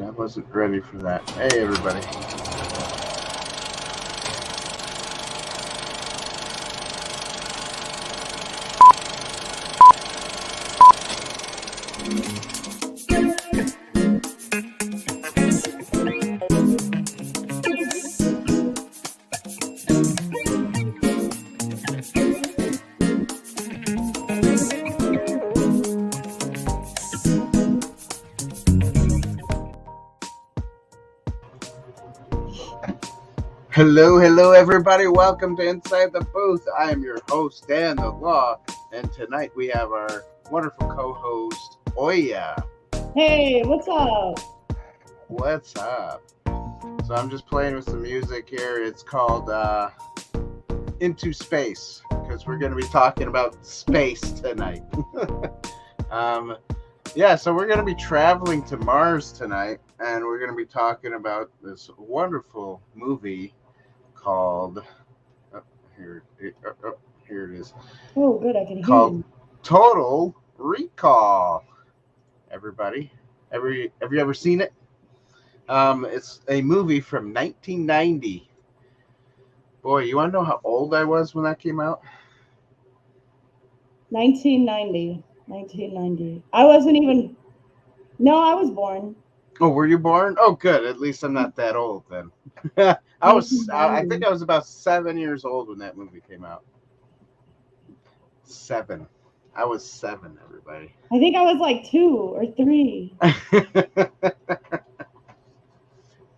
I wasn't ready for that. Hey, everybody. Hello, everybody. Welcome to Inside the Booth. I am your host, Dan the Law, and tonight we have our wonderful co-host, Oya. Hey, what's up? What's up? So I'm just playing with some music here. It's called Into Space, because we're going to be talking about space tonight. So we're going to be traveling to Mars tonight, and we're going to be talking about this wonderful movie called here it is. Oh, good, I can hear Called you. Total Recall. Everybody, have you ever seen it? It's a movie from 1990. Boy, you want to know how old I was when that came out? 1990. I wasn't even. No, I was born. Oh, were you born? Oh, good. At least I'm not that old then. I think I was about 7 years old when that movie came out. 7. I was 7, everybody. I think I was like 2 or 3.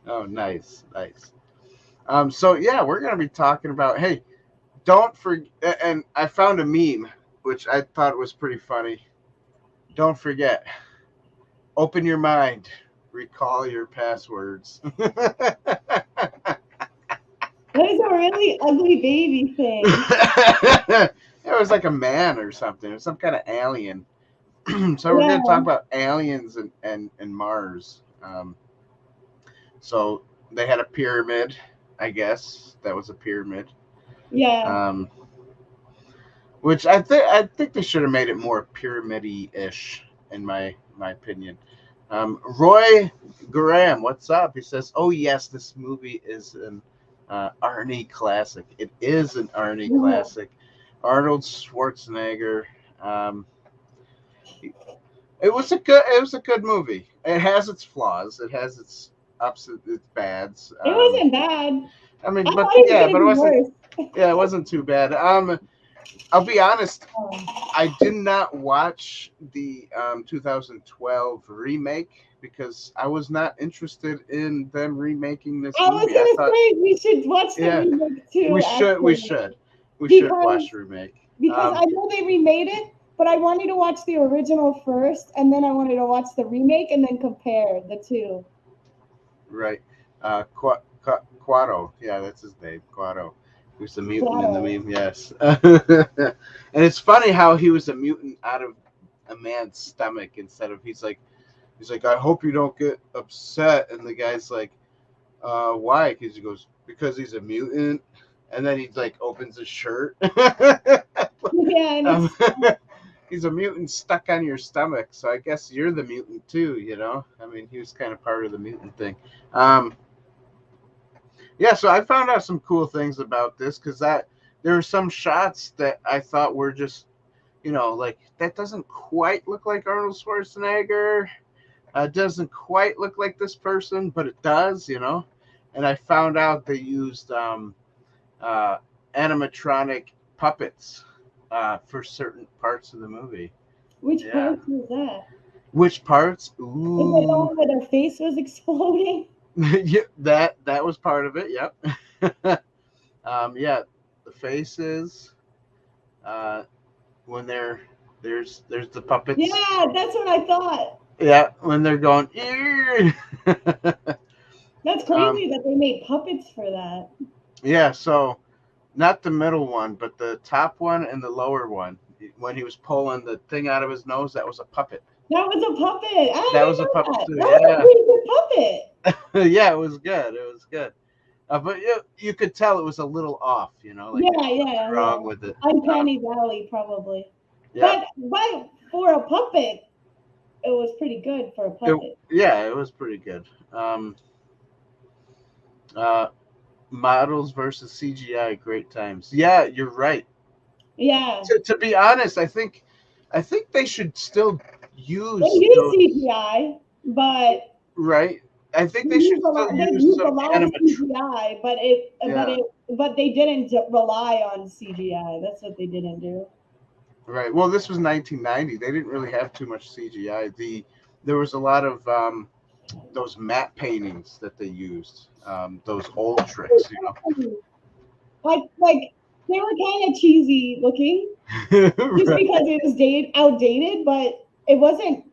Oh, nice. So yeah, we're gonna be talking about. Hey, don't forget. And I found a meme which I thought was pretty funny. Don't forget. Open your mind. Recall your passwords. That is a really ugly baby thing. It was like a man or something. It was some kind of alien. So we're going to talk about aliens and Mars. So they had a pyramid, I guess. That was a pyramid. Yeah. Which I think they should have made it more pyramid-y-ish, in my opinion. Roy Graham, what's up? He says, "Oh yes, this movie is an Arnie classic. It is an Arnie classic. Arnold Schwarzenegger. It was a good movie. It has its flaws. It has its ups and its bads. It wasn't bad. I mean, but it wasn't. Yeah, it wasn't too bad. I'll be honest. I did not watch the 2012 remake because I was not interested in them remaking this movie. I was going to say we should watch the remake too. We should watch the remake. Because I know they remade it, but I wanted to watch the original first, and then I wanted to watch the remake and then compare the two. Right. Quado. Yeah, that's his name. Quado. He was a mutant in the meme, yes. And it's funny how he was a mutant out of a man's stomach instead of he's like, I hope you don't get upset. And the guy's like, why? Because he goes, because he's a mutant. And then he like opens his shirt. Yeah. He's a mutant stuck on your stomach. So I guess you're the mutant too, you know? I mean, he was kind of part of the mutant thing. Yeah, so I found out some cool things about this because there were some shots that I thought were just, like that doesn't quite look like Arnold Schwarzenegger. It doesn't quite look like this person, but it does, And I found out they used animatronic puppets for certain parts of the movie. Which parts was that? Which parts? Ooh. Was it the one where their face was exploding? Yeah, that was part of it. Yep. The faces. When there's the puppets. Yeah, that's what I thought. Yeah, when they're going. That's crazy that they made puppets for that. Yeah, so not the middle one, but the top one and the lower one. When he was pulling the thing out of his nose, that was a puppet. That was a puppet. That was a puppet too. That was a pretty good puppet. Yeah, it was good. But you could tell it was a little off, Like wrong with it. Uncanny Valley, probably. Yeah. But for a puppet, it was pretty good for a puppet. It was pretty good. Models versus CGI, great times. Yeah, you're right. Yeah. To be honest, I think they should still use They use those, CGI, but right? I think they they should use a still lot. They use use a some lot of animatronic. CGI, Yeah. but they didn't rely on CGI. That's what they didn't do. Right. Well, this was 1990. They didn't really have too much CGI. There was a lot of those matte paintings that they used. Those old tricks, Like they were kind of cheesy looking, just Right. because it was outdated, but it wasn't.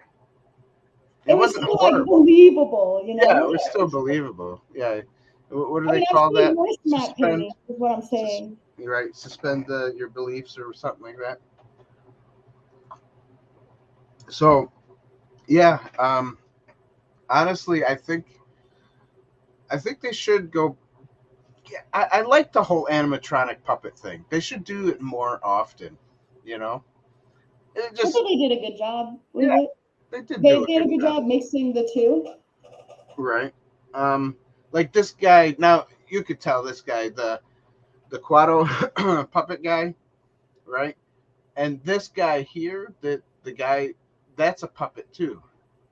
It It was wasn't still like horrible. believable, you Yeah, know. it was still believable. Yeah. What do I they mean, I've call seen that? worse matte Suspend. paintings, is what I'm saying. You're right. Suspend your beliefs or something like that. So, yeah. Honestly, I think they should go. Yeah, I like the whole animatronic puppet thing. They should do it more often. You know, it I just thought they did a good job with yeah, it. they did They do a did a good good job. job mixing the two. Right. Like this guy. Now you could tell this guy, the Quado puppet guy, right? And this guy here, the guy, that's a puppet too.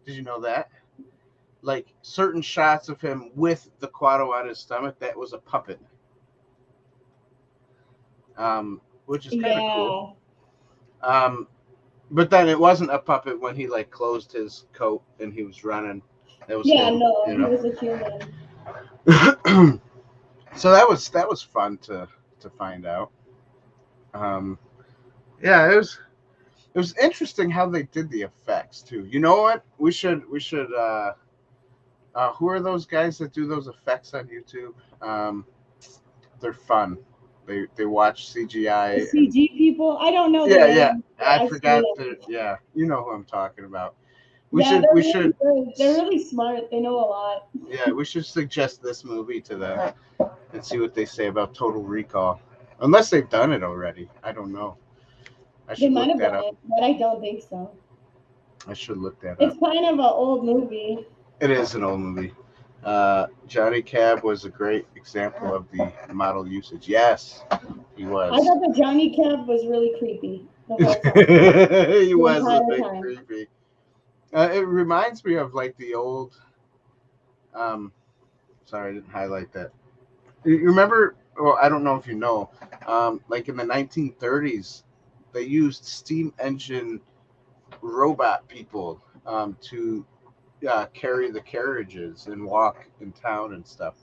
Did you know that? Like certain shots of him with the Quado on his stomach, that was a puppet. Which is kind of cool. But then it wasn't a puppet when he like closed his coat and he was running. That was him, No, you he was a human. know. So that was fun to find out. Yeah, it was interesting how they did the effects too. You know what? We should who are those guys that do those effects on YouTube? They're fun. They watch CGI. The CG people. I don't know their Yeah. names. I I've seen forgot them. yeah, you know who I'm talking about. They're really good. They're really smart. They know a lot. Yeah, we should suggest this movie to them and see what they say about Total Recall. Unless they've done it already. I don't know. I They should might look have that done up. it, but I don't think so. I should look that It's up. kind of an old movie. It is an old movie. Johnny Cab was a great example of the model usage. Yes, he was. I thought that Johnny Cab was really creepy the whole time. He was a bit time. creepy. It reminds me of like the old. Sorry, I didn't highlight that. You remember? Well, I don't know if you know. Like in the 1930s, they used steam engine robot people to carry the carriages and walk in town and stuff.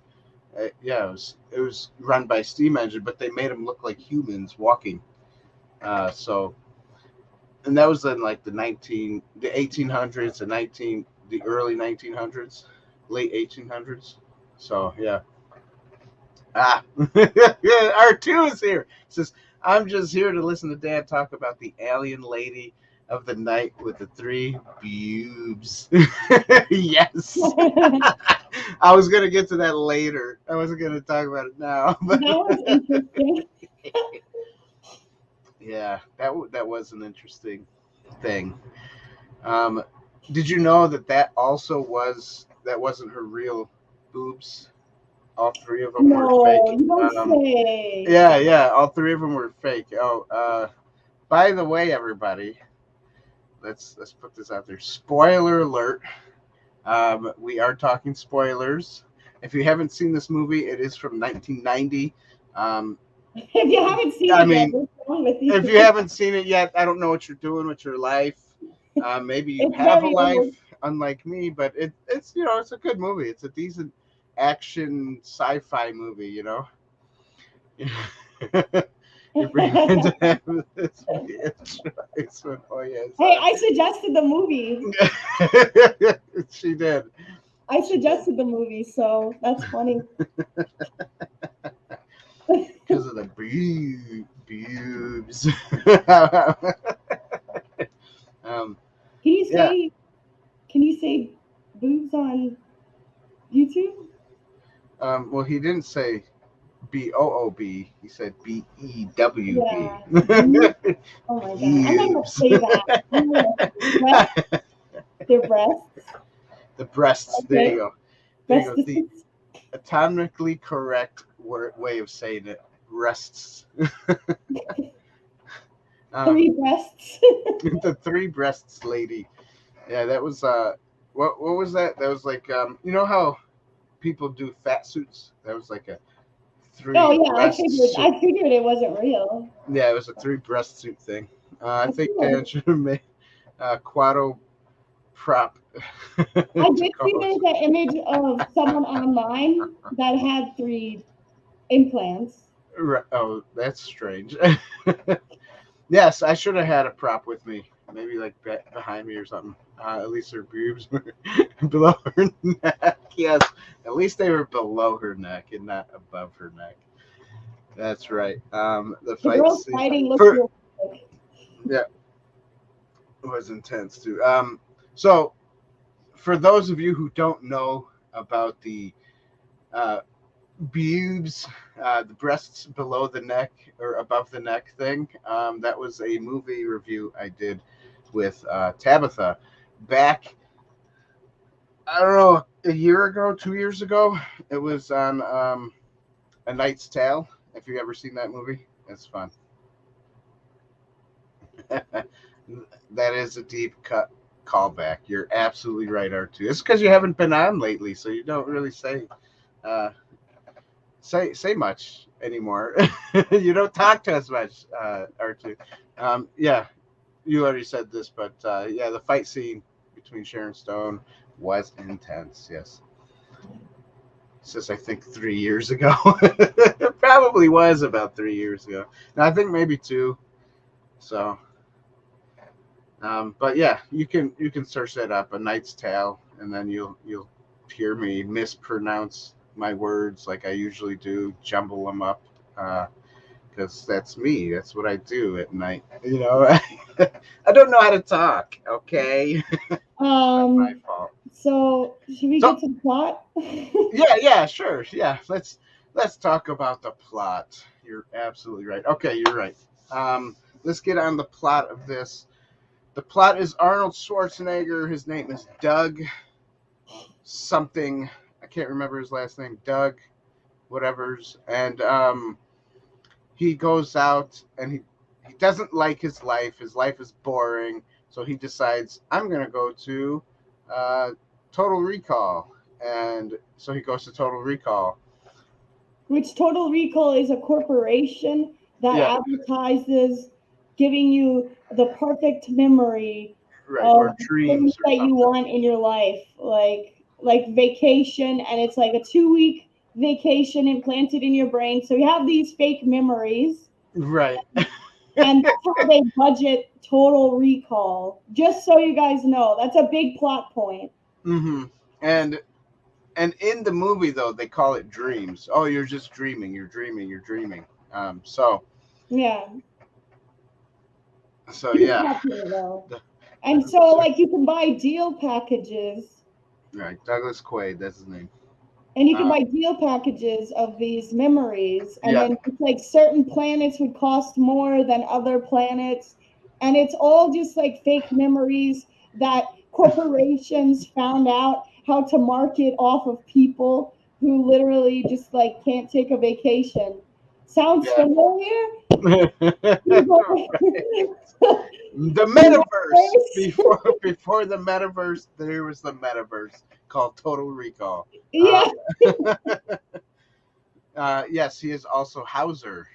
Yeah, it was run by steam engine, but they made them look like humans walking. And that was in like the 1800s, the early 1900s, late 1800s. So yeah. R2 is here. It says, I'm just here to listen to Dad talk about the alien lady of the night with the 3 boobs. Yes. I was going to get to that later. I wasn't going to talk about it now. But that was interesting. Yeah, that was an interesting thing. Did you know that wasn't her real boobs? All 3 of them were fake. You don't say. Yeah, all 3 of them were fake. Oh, by the way, everybody, let's put this out there. Spoiler alert. We are talking spoilers. If you haven't seen this movie, it is from 1990. If you haven't seen it yet, what's wrong with you? If you haven't seen it yet, I don't know what you're doing with your life. Maybe you have a life, unlike me, but it's it's a good movie. It's a decent action sci-fi movie, you know. You're bringing this one. Oh yes. Hey, I suggested the movie. She did. I suggested the movie, so that's funny. Because of the boobs. Can you say boobs on YouTube? Well, he didn't say B-O-O-B. He said B-E-W-B. Yeah. Oh my god! I'm not gonna say that. Their breasts. The breasts. There you go. There you go. Breasts. The anatomically correct way of saying it. Breasts. Three breasts. The three breasts lady. Yeah, that was what was that? That was like you know how people do fat suits? That was like a three. Oh yeah, I suit. figured it wasn't real. Yeah, it was a three breast suit thing. I think cool. Dan should have made Quado prop. I did see there's an image of someone online that had 3 implants. Oh, that's strange. Yes, I should have had a prop with me. Maybe like behind me or something. At least her boobs were below her neck. Yes, at least they were below her neck and not above her neck. That's right. The fight girls scene fighting looked real quick. Yeah, it was intense too. So for those of you who don't know about the boobs, the breasts below the neck or above the neck thing, that was a movie review I did with Tabitha back, I don't know, a year ago, 2 years ago. It was on A Knight's Tale. If you've ever seen that movie, it's fun. That is a deep cut callback. You're absolutely right, R2. It's because you haven't been on lately, so you don't really say much anymore. You don't talk to us much, R2. Yeah, you already said this, but yeah, the fight scene between Sharon Stone was intense. Yes. Since I think 3 years ago. It probably was about 3 years ago. Now I think maybe 2. So but yeah, you can search that up, A Knight's Tale, and then you'll hear me mispronounce my words like I usually do, jumble them up, because that's me. That's what I do at night. You know, I don't know how to talk. Okay, my fault. So should we get to the plot? Yeah, sure. Yeah, let's talk about the plot. You're absolutely right. Okay, you're right. Let's get on the plot of this. The plot is Arnold Schwarzenegger. His name is Doug something. I can't remember his last name. Doug, whatever's. And he goes out and he doesn't like his life. His life is boring. So he decides, I'm going to go to Total Recall. And so he goes to Total Recall. Which Total Recall is a corporation that advertises giving you the perfect memory or dreams things that you want in your life, like vacation, and it's like a 2-week vacation implanted in your brain. So you have these fake memories, right? And that's how they budget Total Recall. Just so you guys know, that's a big plot point. Mm-hmm. And in the movie though, they call it dreams. Oh, you're just dreaming. You're dreaming. You're dreaming. So yeah. So yeah. And so like you can buy deal packages. Right, Douglas Quaid, that's his name. And you can buy deal packages of these memories, and then it's like certain planets would cost more than other planets, and it's all just like fake memories that corporations found out how to market off of people who literally just like can't take a vacation. Sounds familiar? The metaverse. Before the metaverse, there was the metaverse called Total Recall. Yeah. Yes, he is also Hauser.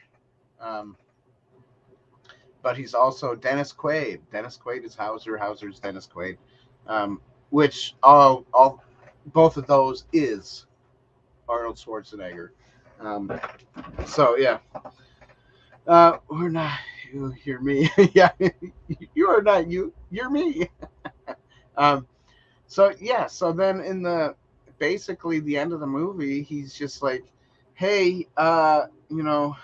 But he's also Dennis Quaid. Dennis Quaid is Hauser. Hauser's Dennis Quaid. Which all both of those is Arnold Schwarzenegger. So yeah. We're not. You hear me? Yeah, you are not you. You're me. So yeah. So then in basically the end of the movie, he's just like, hey, you know,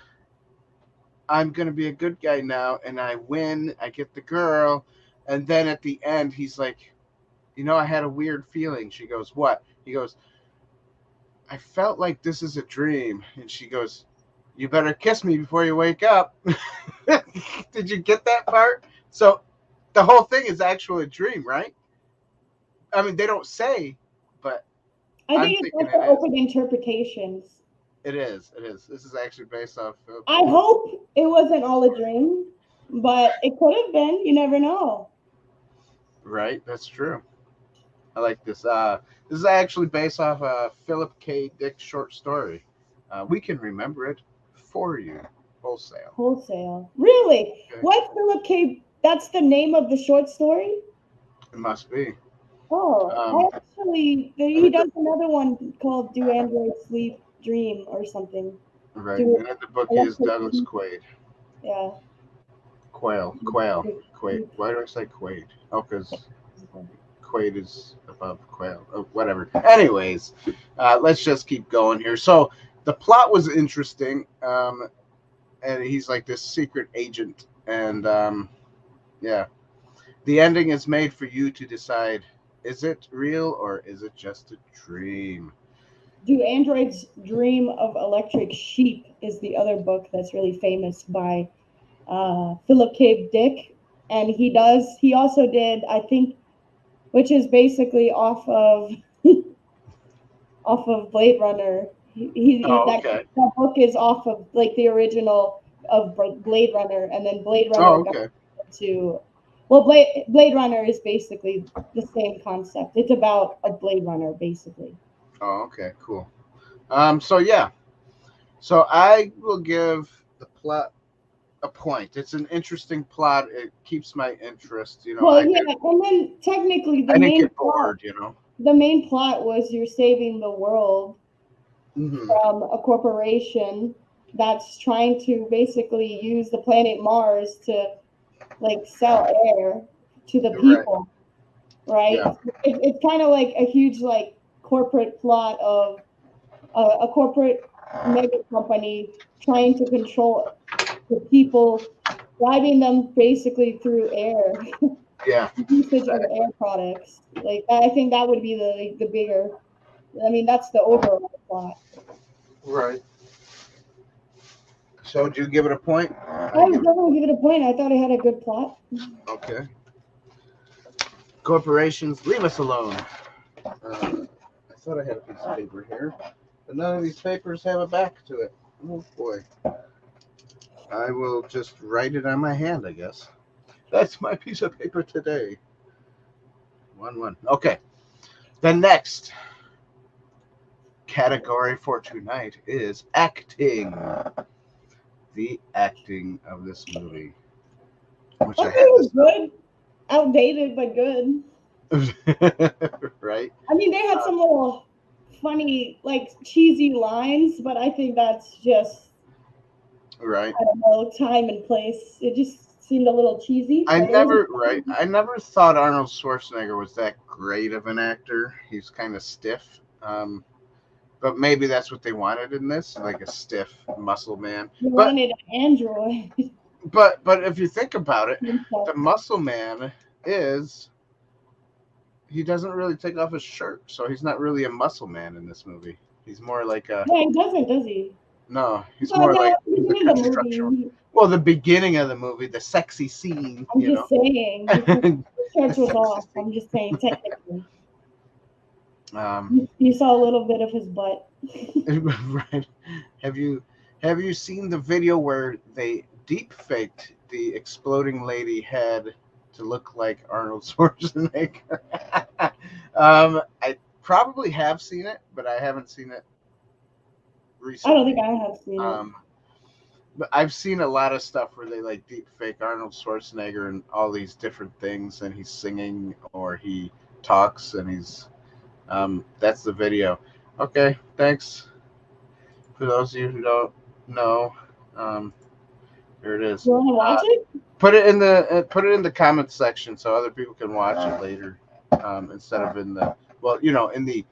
I'm gonna be a good guy now, and I win. I get the girl, and then at the end, he's like, you know, I had a weird feeling. She goes, what? He goes, I felt like this is a dream, and she goes, you better kiss me before you wake up. Did you get that part? So the whole thing is actually a dream, right? I mean, they don't say, but I I'm think it's thinking up for it is. open interpretations. It is. It is. This is actually based off Philip I K. Dick. hope it wasn't all a dream, but it could have been. You never know. Right. That's true. I like this. This is actually based off a Philip K. Dick short story. We can remember it for you, wholesale. Wholesale. Really? Okay. What Philip K. That's the name of the short story? It must be. Oh, Um, I actually, and he in the does another one called Do Androids Sleep Dream or something. right, Do and in the book he is Electric Douglas Dream. Quaid. Yeah. Quaid. Why do I say Quaid? Oh, because Quaid is above quail. Oh, whatever. Anyways, let's just keep going here. So the plot was interesting, and he's like this secret agent, and yeah, the ending is made for you to decide: is it real or is it just a dream? Do Androids Dream of Electric Sheep is the other book that's really famous by Philip K. Dick. And he also did, I think, which is basically off of Blade Runner. Oh, okay. That book is off of like the original of Blade Runner, and then Blade Runner Oh, got okay. to well, Blade Runner is basically the same concept. It's about a Blade Runner, basically. Oh, okay. Cool. So yeah. So I will give the plot a point. It's an interesting plot. It keeps my interest. You know, Well, yeah, and then technically I didn't get bored. You know. the main plot was you're saving the world Mm-hmm. from a corporation that's trying to basically use the planet Mars to like sell air to the Right. people, right? Yeah. It's kind of like a huge like corporate plot of a corporate mega company trying to control the people, driving them basically through air Yeah. usage of air products. Like I think that would be the bigger. I mean, that's the overall plot. Right. So, do you give it a point? I would definitely give it a point. I thought it had a good plot. Okay. Corporations, leave us alone. I thought I had a piece of paper here, but none of these papers have a back to it. Oh boy. I will just write it on my hand, I guess. That's my piece of paper today. 1-1. Okay. The next category for tonight is acting. The acting of this movie, which I I think had it was this note. good, outdated but good. Right? I mean, they had some little funny, like cheesy lines, but I think that's just Right. I don't know time and place. It just seemed a little cheesy, but it wasn't. I never thought Arnold Schwarzenegger was that great of an actor. He's kind of stiff. But maybe that's what they wanted in this, like a stiff muscle man. You But wanted an android. but if you think about it, the muscle man is he doesn't really take off his shirt, so he's not really a muscle man in this movie. He's more like a Yeah, he doesn't, does he? no. He's But more like no, in the in the construction. movie, Well, the beginning of the movie, the sexy scene, I'm you just know. saying, before The the church was sexy off, scene. I'm just saying, technically. Um, You saw a little bit of his butt. right. Have you have you seen the video where they deep faked the exploding lady head to look like Arnold Schwarzenegger? I probably have seen it, but I haven't seen it I don't think recently. I have seen it. But I've seen a lot of stuff where they like deep fake Arnold Schwarzenegger and all these different things, and he's singing or he talks, and he's that's the video. Okay, thanks. For those of you who don't know, um, here it is. You want to watch it? Put it in the comments section so other people can watch it later, instead of in the in the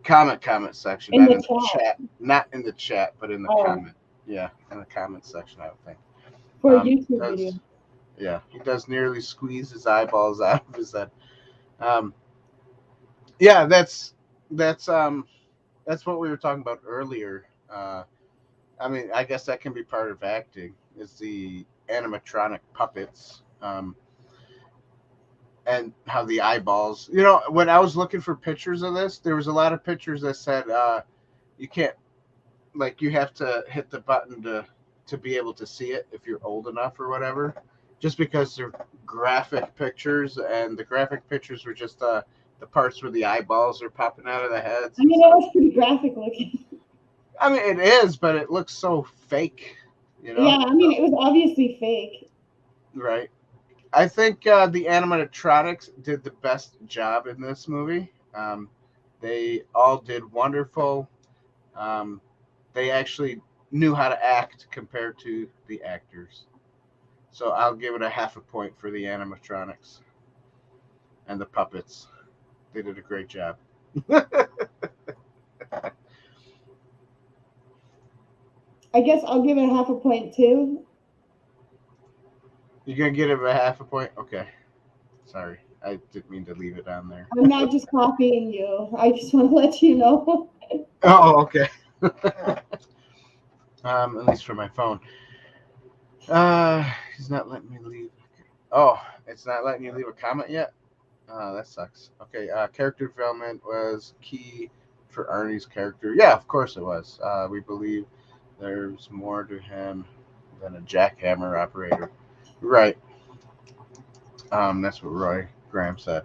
comment section, In not the in the chat, not in the chat, but in the Oh, comment. Yeah, in the comment section, I would think. for a He YouTube video. does, yeah, he does nearly squeeze his eyeballs out of his head. Um, yeah, that's what we were talking about earlier. I mean, I guess that can be part of acting. Is the animatronic puppets. and how the eyeballs. You know, when I was looking for pictures of this, there was a lot of pictures that said you can't, like, you have to hit the button to be able to see it if you're old enough or whatever, just because they're graphic pictures, and the graphic pictures were just the parts where the eyeballs are popping out of the heads. I mean, it was pretty graphic looking. I mean, it is, but it looks so fake, you know? Yeah, I mean, it was obviously fake. Right. I think the animatronics did the best job in this movie. They all did wonderful. They actually knew how to act compared to the actors. So I'll give it a half a point for the animatronics and the puppets. They did a great job. I guess I'll give it half a point too. You're going to give it a half a point? Okay. Sorry. I didn't mean to leave it on there. I'm not just copying you. I just want to let you know. Oh, okay. At least for my phone. He's not letting me leave. Oh, it's not letting you leave a comment yet? That sucks. Okay, character development was key for Arnie's character. Yeah, of course it was. We believe there's more to him than a jackhammer operator. Right. That's what Roy Graham said.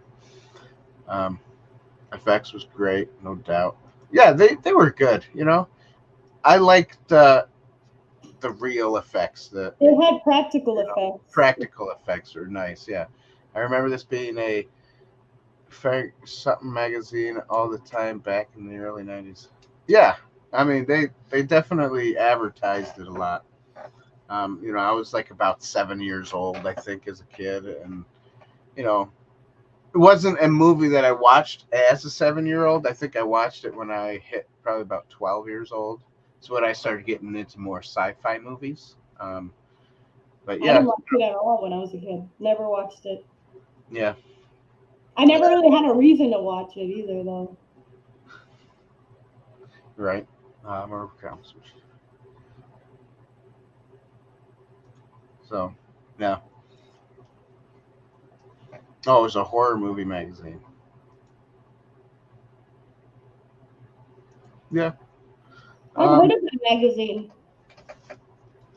Effects was great, no doubt. Yeah, they were good, you know. I liked the real effects. It had practical effects. Practical effects are nice, yeah. I remember this being a something magazine all the time back in the early 90s. Yeah, I mean, they definitely advertised it a lot. You know, I was like about 7 years old, I think, as a kid. And, you know, it wasn't a movie that I watched as a 7-year-old. I think I watched it when I hit probably about 12 years old. It's when I started getting into more sci-fi movies. But yeah, I didn't watch it at all when I was a kid. Never watched it. Yeah. I never really had a reason to watch it either, though. Right. So, yeah. Oh, it was a horror movie magazine. Yeah. I've heard of that magazine.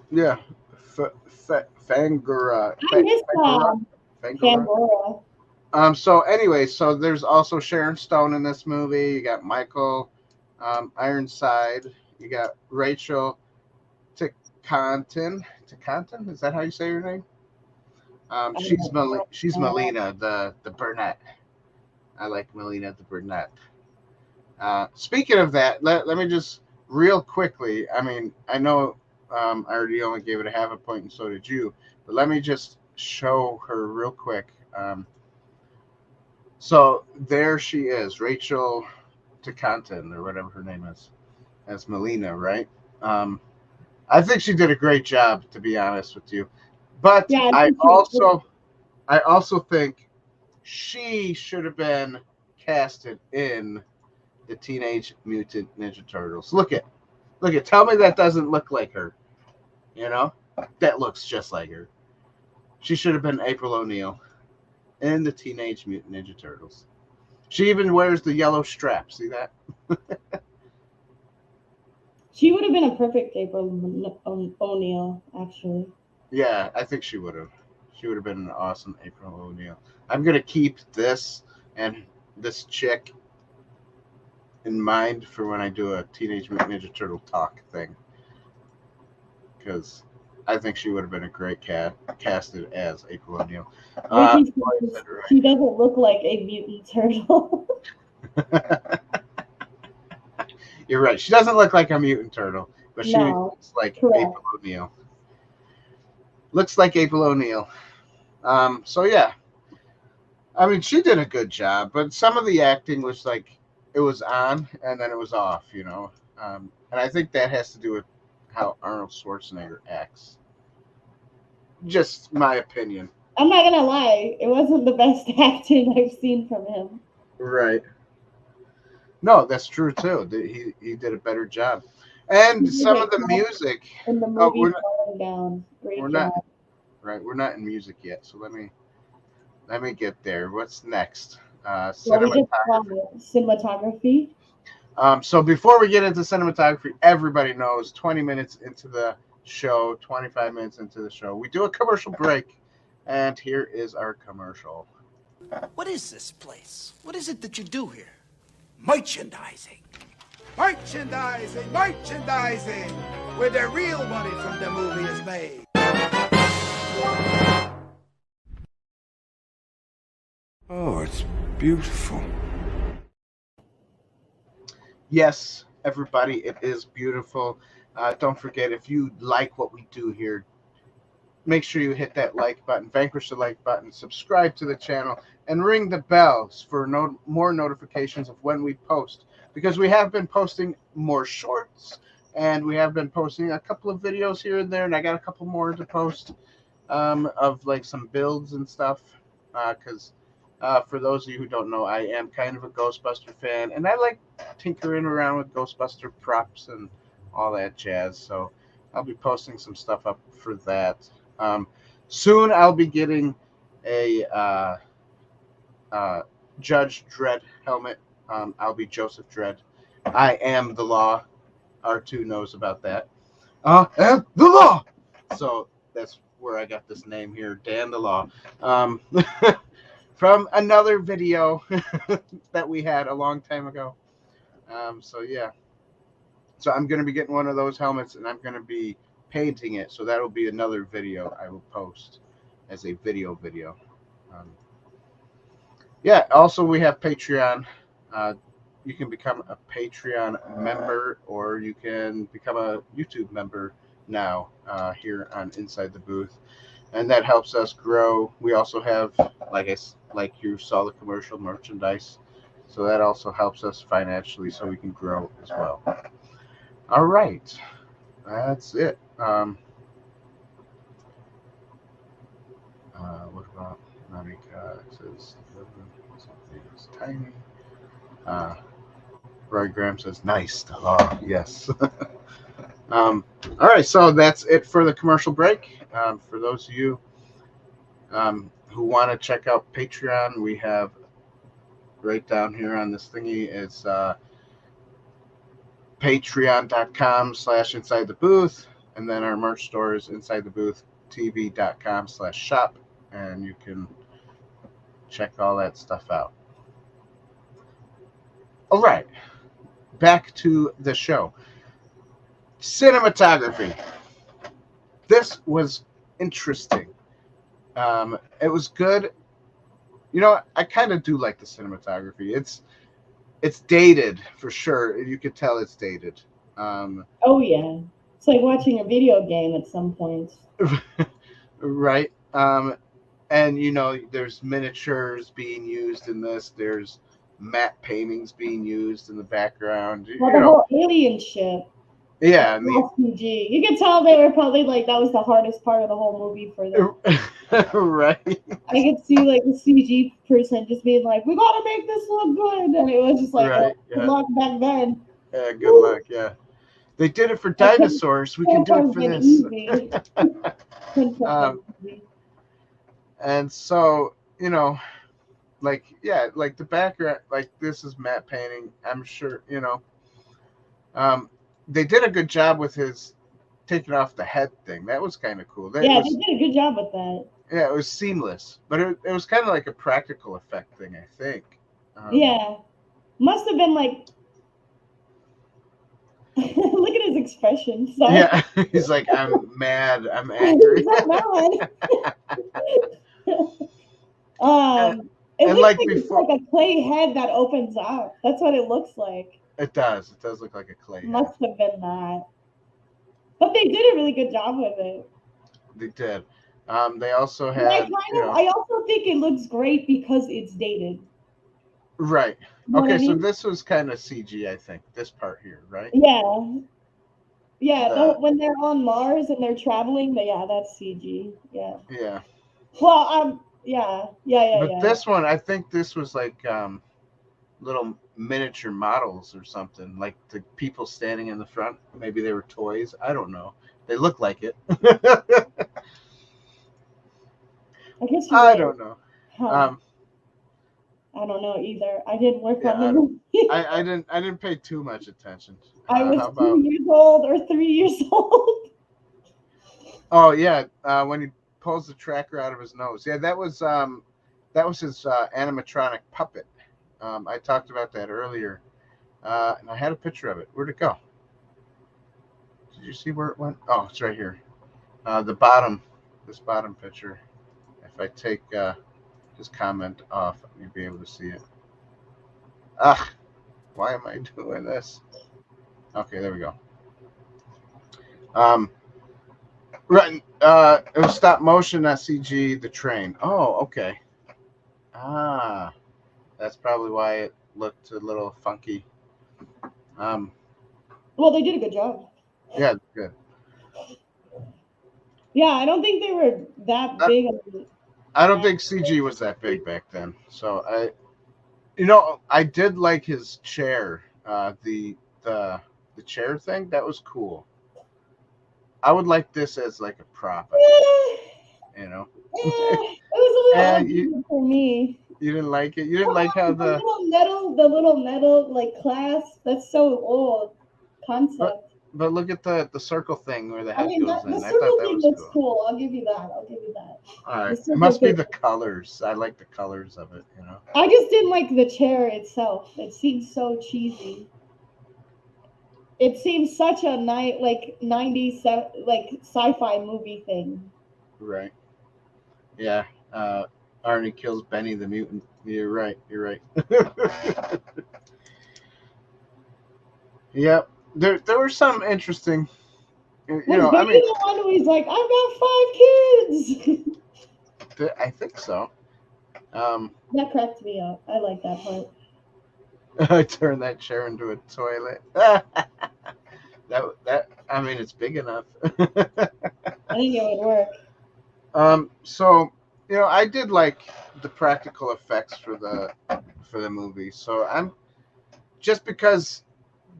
Yeah. Fangura. I miss Fangura. So anyway, so there's also Sharon Stone in this movie. You got Michael Ironside. You got Rachel Ticontin. Ticontin? Is that how you say your name? She's Melina, the brunette. I like Melina, the brunette. Speaking of that, let me just real quickly. I mean, I know I already only gave it a half a point, and so did you. But let me just show her real quick. So there she is, Rachel Ticontin, or whatever her name is, as Melina, right? I think she did a great job, to be honest with you. But yeah, I also think she should have been casted in the Teenage Mutant Ninja Turtles. Look at. Tell me that doesn't look like her. You know, that looks just like her. She should have been April O'Neil in the Teenage Mutant Ninja Turtles. She even wears the yellow strap. See that? She would have been a perfect April O'Neil, actually. Yeah, I think she would have. She would have been an awesome April O'Neil. I'm going to keep this and this chick in mind for when I do a Teenage Mutant Ninja Turtle talk thing. Because I think she would have been a great casted as April O'Neil. She doesn't look like a mutant turtle. You're right. She doesn't look like a mutant turtle, but she looks like April O'Neil. Looks like April O'Neil. So yeah, I mean, she did a good job, but some of the acting was like it was on and then it was off, you know. And I think that has to do with how Arnold Schwarzenegger acts. Just my opinion. I'm not gonna lie, it wasn't the best acting I've seen from him. Right. No, that's true too. He did a better job, and some of the music. In the movie, we're not in music yet, so let me let me get there. What's next? Well, we just Cinematography. cinematography. So before we get into cinematography, everybody knows 20 minutes into the show, 25 minutes into the show, we do a commercial break. And here is our commercial. What is this place? What is it that you do here? Merchandising. Merchandising, merchandising, where the real money from the movie is made. Oh, it's beautiful. Yes, everybody, it is beautiful. Don't forget, if you like what we do here, make sure you hit that like button, vanquish the like button, subscribe to the channel, and ring the bells for more notifications of when we post. Because we have been posting more shorts, and we have been posting a couple of videos here and there, and I got a couple more to post of like some builds and stuff. Because for those of you who don't know, I am kind of a Ghostbuster fan, and I like tinkering around with Ghostbuster props and all that jazz. So I'll be posting some stuff up for that. Soon I'll be getting a Judge Dredd helmet. I'll be Joseph Dredd. I am the law. R2 knows about that. I am the law. So that's where I got this name here, Dan the Law. From another video that we had a long time ago. So yeah. So I'm going to be getting one of those helmets, and I'm going to be painting it. So that'll be another video I will post as a video. Yeah, also we have Patreon. You can become a Patreon member, or you can become a YouTube member now here on Inside the Booth. And that helps us grow. We also have, like you saw the commercial, merchandise. So that also helps us financially so we can grow as well. All right. That's it. What about Monica? It says it's tiny. Roy Graham says, nice. The law. Yes. All right. So that's it for the commercial break. For those of you who want to check out Patreon, we have right down here on this thingy. It's patreon.com/insidethebooth. And then our merch store is insidethebooth.tv.com/shop. And you can check all that stuff out. All right. Back to the show. Cinematography. This was interesting. It was good. You know, I kind of do like the cinematography. It's dated for sure. You could tell it's dated. Oh yeah, it's like watching a video game at some points. Right. And you know, there's miniatures being used in this. There's matte paintings being used in the background. Well, the whole alien ship. Yeah, CG. You can tell they were probably like that was the hardest part of the whole movie for them. Right. I could see like the CG person just being like, "We gotta make this look good," and it was just like, right, good luck back then. Yeah, good luck. Yeah, they did it for dinosaurs. We can do it for this. And so, you know, like, yeah, like the background, like this is matte painting. I'm sure, you know, they did a good job with his taking off the head thing. That was kind of cool. They did a good job with that. Yeah, it was seamless, but it was kind of like a practical effect thing, I think. Yeah, must have been like. Look at his expression. Sorry. Yeah, he's like, I'm mad. I'm angry. It looks like it's like a clay head that opens up. That's what it looks like. It does. It does look like a clay head. Must have been that. But they did a really good job with it. They did. They also had. I also think it looks great because it's dated. Right. Okay, so this was kind of CG, I think. This part here, right? Yeah. Yeah. When they're on Mars and they're traveling, that's CG. Yeah. Yeah. Well, yeah. But this one, I think this was like little miniature models or something, like the people standing in the front. Maybe they were toys. I don't know. They look like it. I guess I don't know. Huh. I don't know either. I didn't work on the Yeah, movie. I didn't pay too much attention. I was How 2 about? years old or 3 years old. Oh yeah, when he pulls the tracker out of his nose. Yeah, that was his animatronic puppet. I talked about that earlier, and I had a picture of it. Where'd it go? Did you see where it went? Oh, it's right here. The bottom, this bottom picture. If I take his comment off, you'll be able to see it. Ugh, why am I doing this? Okay, there we go. Right, it was stop motion, not CG. The train. Oh, okay. Ah, that's probably why it looked a little funky. Well, they did a good job. Yeah, good. Yeah, I don't think they were that big. I don't think CG was that big back then. So I did like his chair. The chair thing, that was cool. I would like this as like a prop. You know. It was a little ugly for me. You didn't like it. You didn't like how the little metal like clasp. That's so old concept. But look at the circle thing where the head goes in. The I circle thought that thing was looks cool. cool. I'll give you that. All right. It must be the colors. I like the colors of it. You know. I just didn't like the chair itself. It seemed so cheesy. It seems such a 90s like sci-fi movie thing. Right. Yeah. Arnie kills Benny the mutant. You're right. Yep. There were some interesting. Was Benny the one who he's like, I've got 5 kids? I think so. That cracked me up. I like that part. I turned that chair into a toilet. It's big enough. I think it would work. So I did like the practical effects for the movie. So I'm just because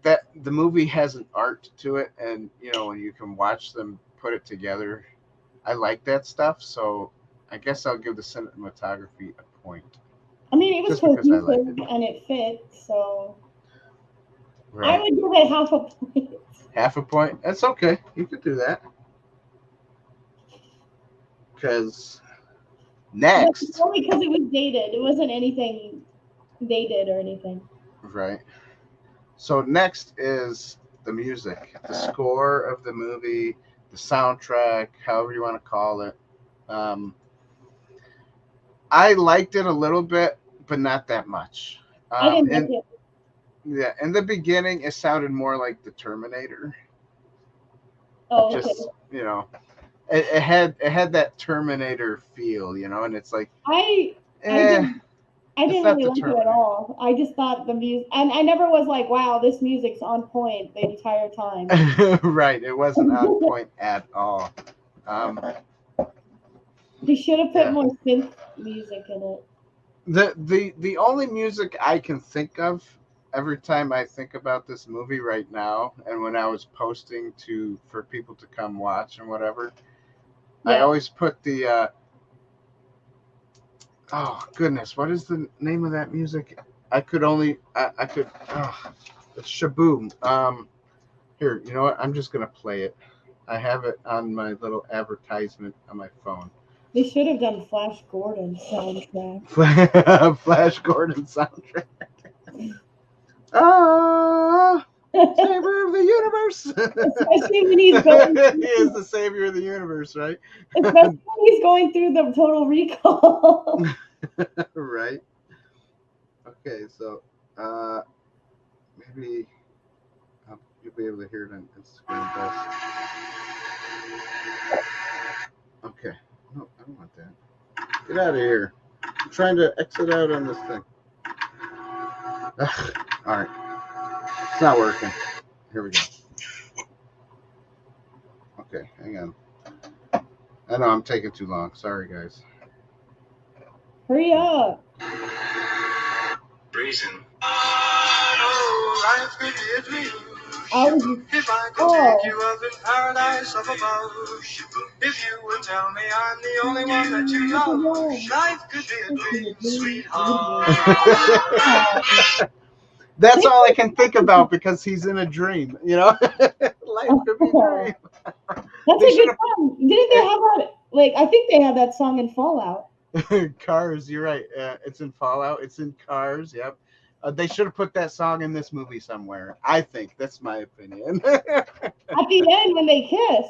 that the movie has an art to it, and when you can watch them put it together, I like that stuff. So I guess I'll give the cinematography a point. I mean, it was cohesive and it fit, so right. I would give it half a point. Half a point? That's okay. You could do that. Because next, only because it was dated. It wasn't anything they did or anything. Right. So next is the music, the score of the movie, the soundtrack, however you want to call it. I liked it a little bit, but not that much. I didn't like it. Yeah, in the beginning, it sounded more like the Terminator. Oh, okay. Just it had that Terminator feel, and it's like I didn't really like it at all. I just thought the music, and I never was like, wow, this music's on point the entire time. Right, it wasn't on point at all. They should have put more synth music in it. The only music I can think of every time I think about this movie right now, and when I was posting for people to come watch and whatever, I always put the oh goodness, what is the name of that music? It's Shaboom. Here, you know what? I'm just gonna play it. I have it on my little advertisement on my phone. They should have done Flash Gordon soundtrack. Flash Gordon soundtrack. Savior of the universe. Especially when he's going. He is the savior of the universe, right? Especially when he's going through the Total Recall. Right. Okay, so maybe you'll be able to hear it on Instagram best. Okay. No, I don't want that. Get out of here. I'm trying to exit out on this thing. Ugh. All right. It's not working. Here we go. Okay, hang on. I know I'm taking too long. Sorry, guys. Hurry up. Reason. If I could take you up in paradise up above. If you would tell me I'm the only one that you love, life could be a dream, sweetheart. That's all I can think about because he's in a dream, you know. Life could be a dream. That's a good song. Didn't they have that? Like, I think they have that song in Fallout. Cars, you're right. It's in Fallout. It's in Cars. Yep. They should have put that song in this movie somewhere. I think that's my opinion. At the end when they kiss.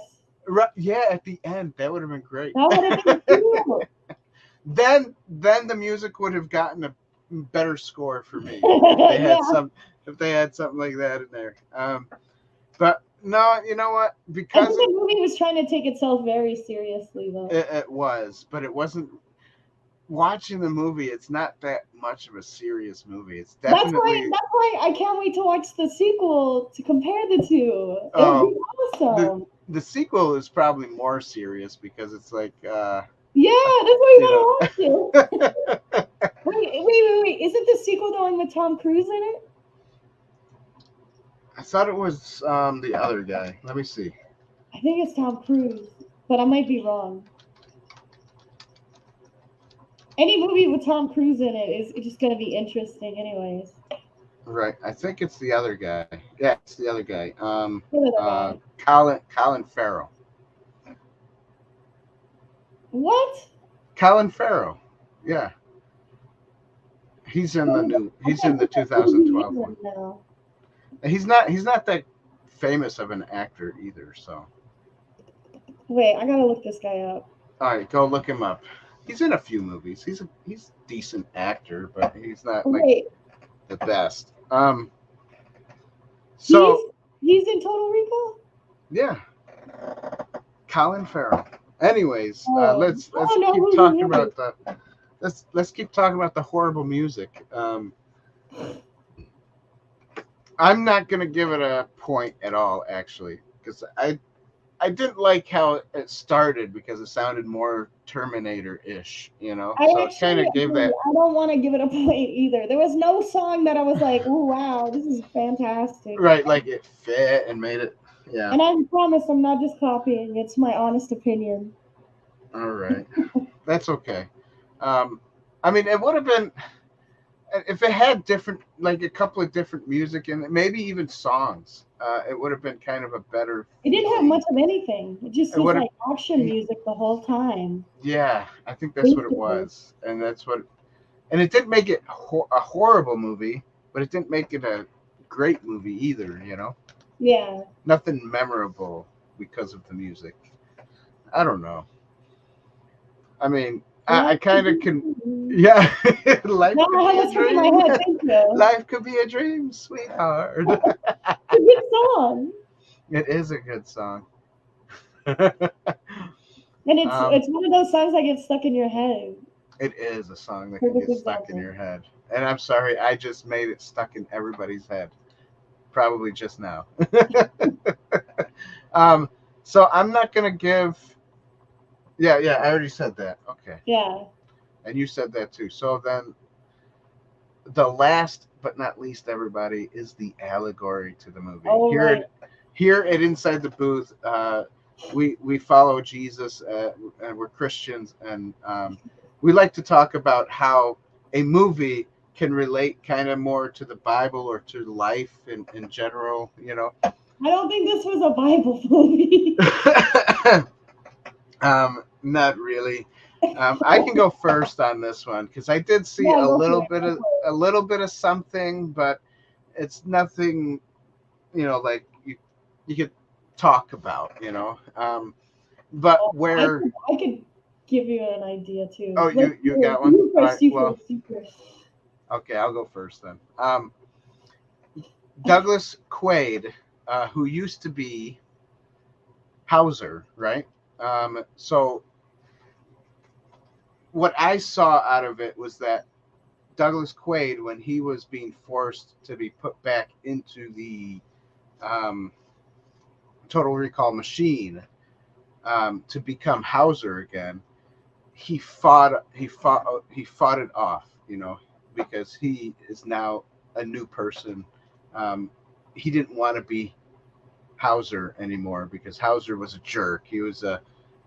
Right, yeah, at the end that would have been great. That would have been cool. Then the music would have gotten a better score for me. If they had something like that in there. But no, you know what? Because I think the movie was trying to take itself very seriously, though. It was, but it wasn't. Watching the movie, it's not that much of a serious movie. It's definitely. That's why I can't wait to watch the sequel to compare the two. It'll be awesome. The sequel is probably more serious because it's like. Yeah, that's why you want to watch it. Wait. Isn't the sequel the one with Tom Cruise in it? I thought it was the other guy. Let me see. I think it's Tom Cruise, but I might be wrong. Any movie with Tom Cruise in it is just going to be interesting anyways. Right. I think it's the other guy. Yeah, it's the other guy. Colin Farrell. What? Colin Farrell. Yeah. He's in the 2012 one. No. He's not that famous of an actor either, so. Wait, I got to look this guy up. All right, go look him up. He's in a few movies. He's a decent actor, but he's not like the best. So he's in Total Recall? Yeah. Colin Farrell. Anyways, let's keep talking about the horrible music. I'm not gonna give it a point at all, actually, because I didn't like how it started because it sounded more Terminator-ish, you know. So it kind of gave that. I don't want to give it a point either. There was no song that I was like, "Oh wow, this is fantastic." Right, like it fit and made it. Yeah. And I promise I'm not just copying. It's my honest opinion. All right, that's okay. I mean, it would have been if it had different, like a couple of different music and maybe even songs. It would have been kind of a better. It didn't have much of anything. It just was like action music the whole time. Yeah, I think that's what it was, and it didn't make it a horrible movie, but it didn't make it a great movie either. You know. Yeah. Nothing memorable because of the music. I don't know. I mean, I kind of can. Yeah. Life could be a dream. Life could be a dream, sweetheart. It's a good song. It is a good song. And it's one of those songs that gets stuck in your head. It is a song that can get stuck in your head. And I'm sorry, I just made it stuck in everybody's head. Probably just now. So I'm not going to give. Yeah, I already said that. Okay. Yeah. And you said that too. So then the last but not least, everybody, is the allegory to the movie. Oh, here at Inside the Booth, we follow Jesus, and we're Christians, and we like to talk about how a movie can relate kind of more to the Bible or to life in general, you know. I don't think this was a Bible movie. Not really. I can go first on this one because I did see a little bit of something, but it's nothing, you know, like you could talk about, you know. But where I could give you an idea too. Oh, you got one? You first, you first. Okay, I'll go first then. Douglas Quaid, who used to be Hauser, right? So what I saw out of it was that Douglas Quaid, when he was being forced to be put back into the Total Recall machine to become Hauser again, he fought it off, you know, because he is now a new person. He didn't want to be Hauser anymore because Hauser was a jerk. He was a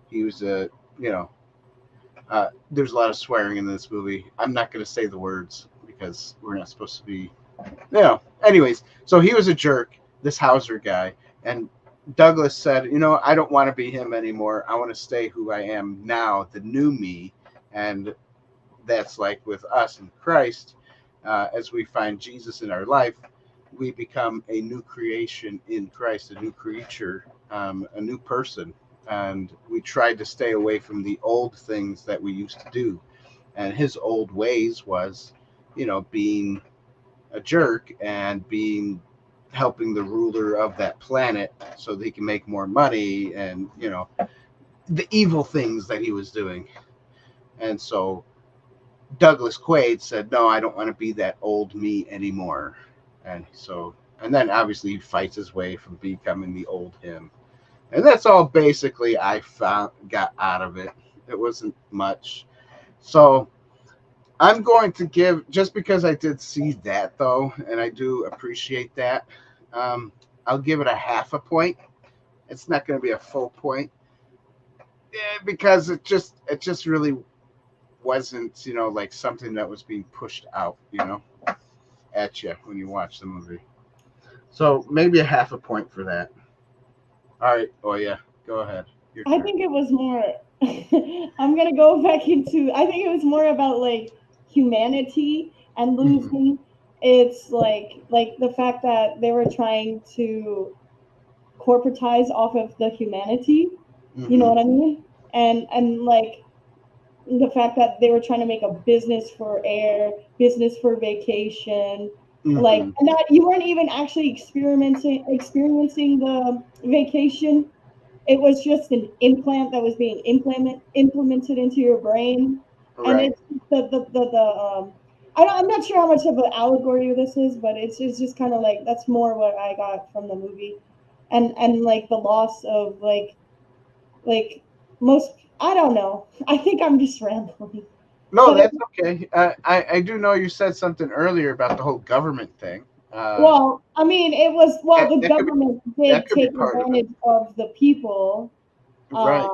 He was a, you know, there's a lot of swearing in this movie. I'm not going to say the words because we're not supposed to be, you know. Anyways, so he was a jerk, this Hauser guy, and Douglas said, you know, I don't want to be him anymore. I want to stay who I am now, the new me. And that's like with us in Christ, as we find Jesus in our life, we become a new creation in Christ, a new creature, a new person. And we tried to stay away from the old things that we used to do. And his old ways was, you know, being a jerk and helping the ruler of that planet so that he can make more money, and, you know, the evil things that he was doing. And so Douglas Quaid said, no, I don't want to be that old me anymore. And then obviously he fights his way from becoming the old him. And that's all basically got out of it. It wasn't much. So I'm going to give, just because I did see that though, and I do appreciate that, I'll give it a half a point. It's not going to be a full point, because it just really wasn't, you know, like something that was being pushed out, you know, at you when you watch the movie. So maybe a half a point for that. All right. Oh yeah, go ahead. I think it was more. I'm gonna go back into. I think it was more about like humanity and losing. It's like the fact that they were trying to corporatize off of the humanity. You know what I mean? And like the fact that they were trying to make a business for air, business for vacation. Like, and that you weren't even actually experiencing the vacation. It was just an implant that was being implemented into your brain. Right. And it's I'm not sure how much of an allegory this is, but it's just kind of like, that's more what I got from the movie. And like the loss of like most, I don't know. I think I'm just rambling. No, that's okay. I do know you said something earlier about the whole government thing. Well, I mean, it was, the government did take advantage of the people. Right.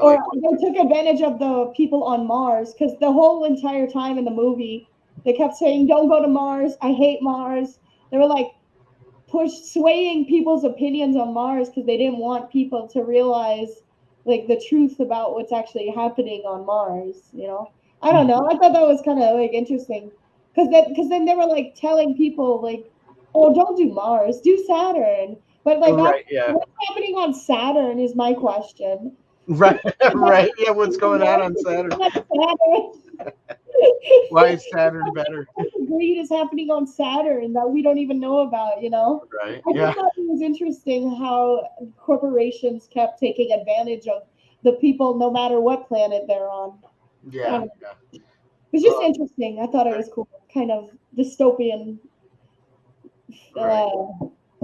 Or they took advantage of the people on Mars, because the whole entire time in the movie, they kept saying, don't go to Mars. I hate Mars. They were like swaying people's opinions on Mars because they didn't want people to realize like the truth about what's actually happening on Mars, you know? I don't know. I thought that was kind of like interesting, because then they were like telling people like, "Oh, don't do Mars, do Saturn." But like, what's happening on Saturn is my question. Right, right. Yeah, what's going on Saturn? Why is Saturn better? What greed is happening on Saturn that we don't even know about, you know? Right. I just thought it was interesting how corporations kept taking advantage of the people, no matter what planet they're on. Yeah. It was just interesting. I thought it was cool. Kind of dystopian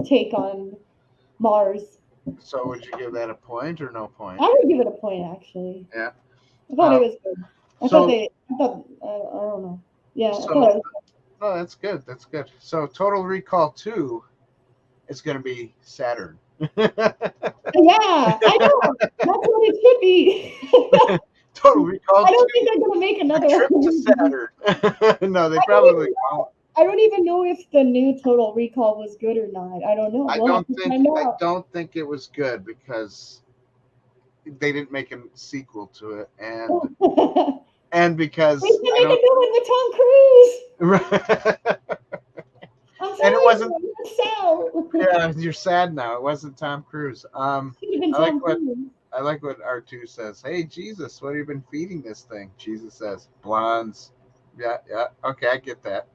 take on Mars. So would you give that a point or no point? I would give it a point, actually. Yeah. I thought it was good. I don't know. Yeah. No, that's good. That's good. So Total Recall 2 is going to be Saturn. Yeah, I know. That's what it should be. Total Recall 2. I don't think they're going to make another trip to Saturn. No, they probably won't. I don't even know if the new Total Recall was good or not. I don't know. I don't think it was good, because they didn't make a sequel to it, and because they should make a new one with Tom Cruise. I'm sorry, and it wasn't. So. Yeah, you're sad now. It wasn't Tom Cruise. I like what R2 says. Hey, Jesus, what have you been feeding this thing? Jesus says, blondes. Yeah. Okay, I get that.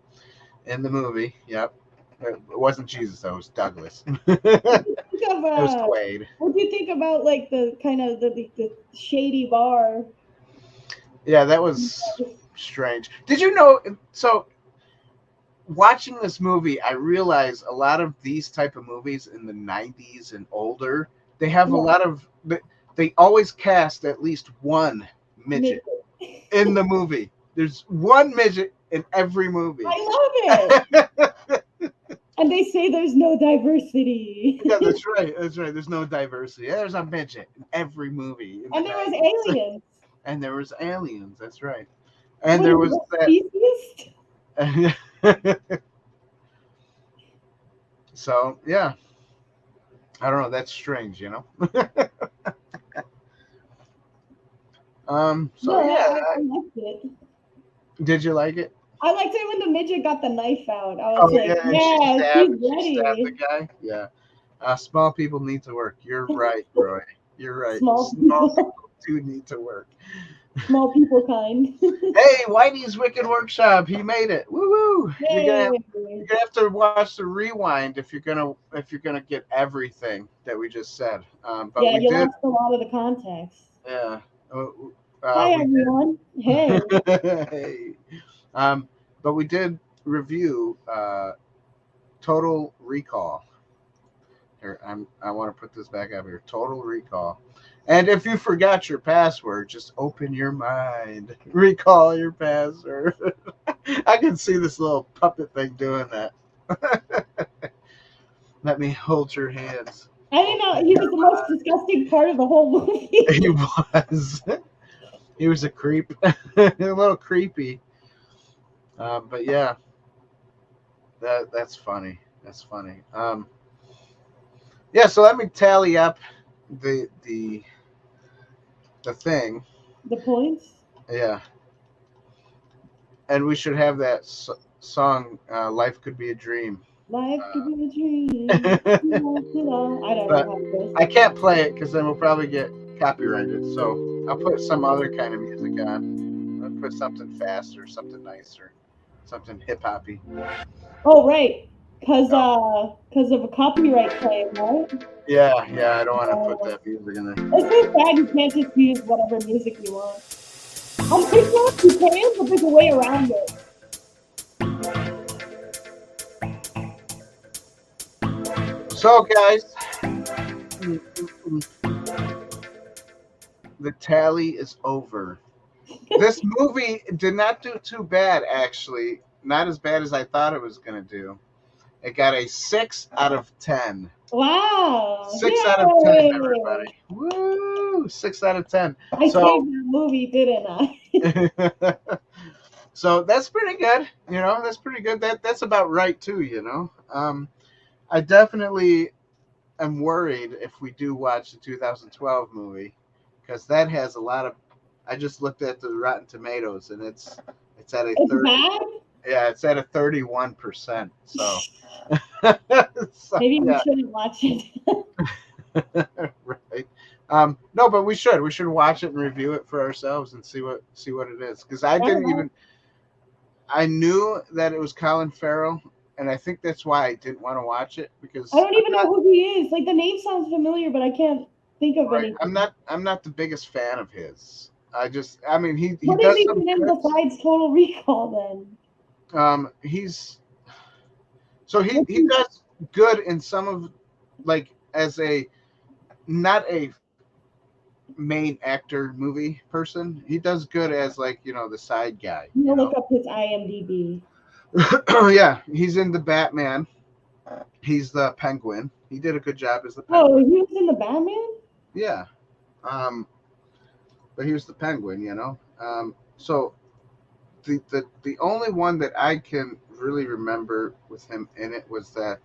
In the movie, yep. It wasn't Jesus, though. It was Douglas. It was Quaid. What do you think about like the kind of the shady bar? Yeah, that was strange. Did you know? So, watching this movie, I realized a lot of these type of movies in the 90s and older, they have a lot of. They always cast at least one midget in the movie. There's one midget in every movie. I love it. And they say there's no diversity. Yeah, that's right. That's right. There's no diversity. There's a midget in every movie. And there was aliens. And there was aliens. That's right. And What there is was this, that. So yeah, I don't know. That's strange, you know. So No, yeah, I liked it. did you like it? I liked it when the midget got the knife out. I was like, and yeah, she stabbed the ready. guy. Yeah, small people need to work. You're right, Roy. You're right. Small People do need to work. Small people kind. Hey, Whitey's Wicked Workshop. He made it. Woo woo! You're gonna have to watch the rewind if you're gonna get everything that we just said. But yeah, we you did. lost a lot of the context. Yeah. Hi everyone. Hey. Hey. But we did review Total Recall. Here, I want to put this back up here. Total Recall. And if you forgot your password, just open your mind. Recall your password. I can see this little puppet thing doing that. Let me hold your hands. I didn't know he was the most disgusting part of the whole movie. He was. He was a creep. A little creepy. But yeah. That's funny. That's funny. Yeah, so let me tally up the thing. The points? Yeah. And we should have that song, Life Could Be a Dream. Life could be a dream. I don't know how it goes. I can't play it because then we'll probably get copyrighted. So I'll put some other kind of music on. I'll put something faster, something nicer, something hip-hoppy. Oh, right. Because of a copyright claim, right? Yeah, I don't want to put that music in there. It's so sad you can't just use whatever music you want. I'm pretty sure you can, but there's a way around it. So, guys, the tally is over. This movie did not do too bad, actually. Not as bad as I thought it was going to do. It got a 6 out of 10. Wow. 6 out of 10, everybody. Woo! 6 out of 10. I saved that movie, didn't I? So that's pretty good. You know, that's pretty good. That's about right, too, you know. I definitely am worried if we do watch the 2012 movie, because that has a lot of. I just looked at the Rotten Tomatoes, and it's at a 30. Bad? Yeah, it's at a 31%. So, maybe we shouldn't watch it. Right. No, but we should. We should watch it and review it for ourselves and see what it is. Because I didn't even. I knew that it was Colin Farrell. And I think that's why I didn't want to watch it, because I don't even know who he is. Like, the name sounds familiar, but I can't think of anything. I'm not the biggest fan of his. I mean, he what does is he some in besides Total Recall then? He does good in some of, like, as a not a main actor movie person. He does good as, like, you know, the side guy. I'm gonna look up his IMDb. Yeah, he's in the Batman. He's the Penguin. He did a good job as the Penguin. Oh, he was in the Batman? Yeah. But he was the Penguin, you know. So the only one that I can really remember with him in it was that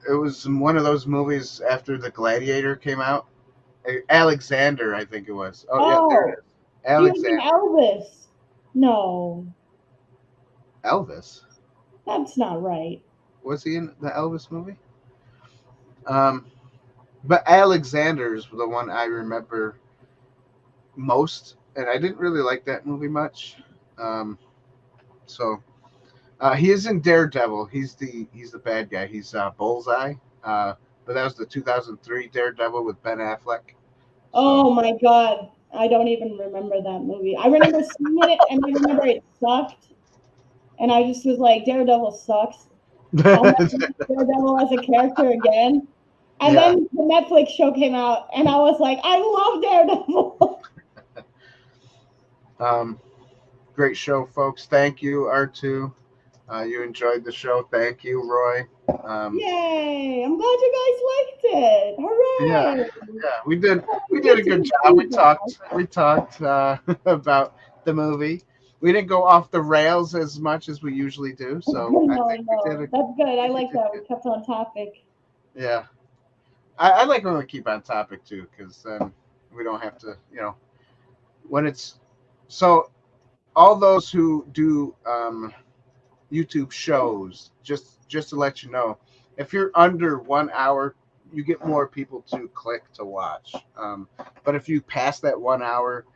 it was one of those movies after The Gladiator came out. Alexander, I think it was. Yeah, there it is. Alexander. He was in Elvis. No. Elvis? That's not right. Was he in the Elvis movie? But Alexander is the one I remember most, and I didn't really like that movie much. So he is in Daredevil. He's the bad guy. He's Bullseye. But that was the 2003 Daredevil with Ben Affleck. Oh my God. I don't even remember that movie. I remember seeing it, and I remember it sucked. And I just was like, Daredevil sucks. I'll never see Daredevil as a character again. And then the Netflix show came out, and I was like, I love Daredevil. Great show, folks. Thank you, R2. You enjoyed the show. Thank you, Roy. Yay! I'm glad you guys liked it. Hooray! Yeah, we did a good job. We talked about the movie. We didn't go off the rails as much as we usually do, so No, I think we did. that's good. I like that. We kept on topic. Yeah, I like when we keep on topic too, because then we don't have to, when it's so. All those who do YouTube shows, just to let you know, if you're under 1 hour, you get more people to click to watch. But if you pass that 1 hour,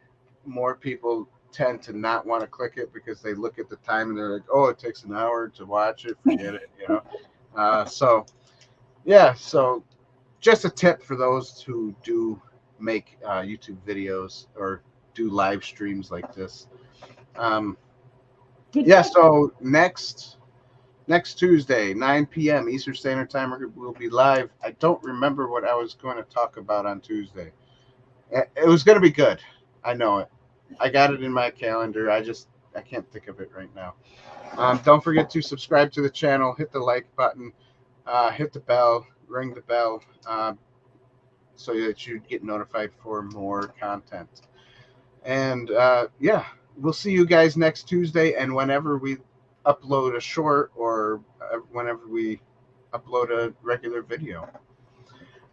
more people tend to not want to click it because they look at the time and they're like, oh, it takes an hour to watch it, forget it, So just a tip for those who do make YouTube videos or do live streams like this. So next Tuesday, 9 p.m. Eastern Standard Time, we'll be live. I don't remember what I was going to talk about on Tuesday. It was going to be good. I know it. I got it in my calendar. I can't think of it right now. Don't forget to subscribe to the channel, hit the like button, hit the bell, ring the bell, so that you get notified for more content. And we'll see you guys next Tuesday, and whenever we upload a short or whenever we upload a regular video.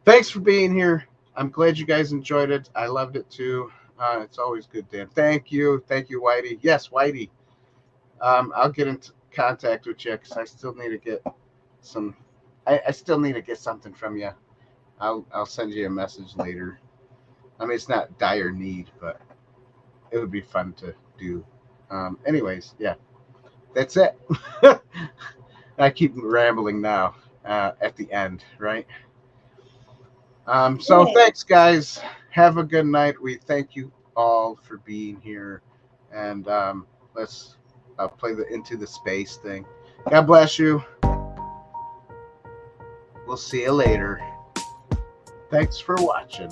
Thanks for being here. I'm glad you guys enjoyed it. I loved it too. It's always good, Dan. Thank you, Whitey. Yes, Whitey. I'll get into contact with you because I still need to get some. I still need to get something from you. I'll send you a message later. I mean, it's not dire need, but it would be fun to do. Anyways, yeah, that's it. I keep rambling now at the end, right? Thanks, guys. Have a good night. We thank you all for being here, and let's play the Into the Space thing. God bless you. We'll see you later. Thanks for watching.